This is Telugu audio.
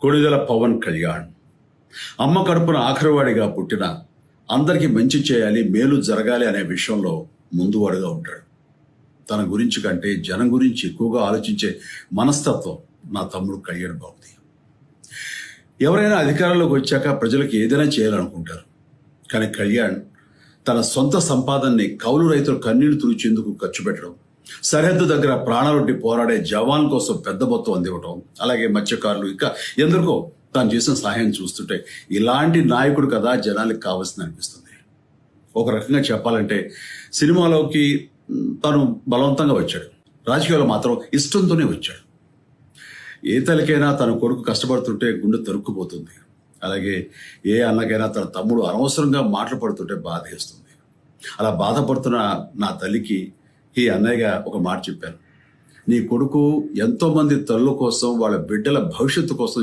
కొణిదెల పవన్ కళ్యాణ్ అమ్మ కడుపున ఆఖరివాడిగా పుట్టిన అందరికీ మంచి చేయాలి, మేలు జరగాలి అనే విషయంలో ముందువాడుగా ఉంటాడు. తన గురించి కంటే జనం గురించి ఎక్కువగా ఆలోచించే మనస్తత్వం నా తమ్ముడు కళ్యాణ్ బాబుది. ఎవరైనా అధికారంలోకి వచ్చాక ప్రజలకు ఏదైనా చేయాలనుకుంటారు. కానీ కళ్యాణ్ తన సొంత సంపాదనని కౌలు రైతులు కన్నీళ్లు తుడిచేందుకు ఖర్చు పెట్టడం, సరిహద్దు దగ్గర ప్రాణాలొడ్డి పోరాడే జవాన్ కోసం పెద్ద మొత్తం అందివ్వటం, అలాగే మత్స్యకారులు ఇంకా ఎందరికో తాను చేసిన సహాయం చూస్తుంటే ఇలాంటి నాయకుడు కదా జనానికి కావాల్సింది అనిపిస్తుంది. ఒక రకంగా చెప్పాలంటే సినిమాలోకి తను బలవంతంగా వచ్చాడు, రాజకీయాల్లో మాత్రం ఇష్టంతోనే వచ్చాడు. ఏ తల్లికైనా తన కొడుకు కష్టపడుతుంటే గుండె తరుక్కుపోతుంది. అలాగే ఏ అన్నకైనా తన తమ్ముడు అనవసరంగా మాటలు పడుతుంటే బాధ వేస్తుంది. అలా బాధపడుతున్న నా తల్లికి ఈ అన్నయ్యగా ఒక మాట చెప్పాను. నీ కొడుకు ఎంతో మంది తల్లుల కోసం, వాళ్ళ బిడ్డల భవిష్యత్తు కోసం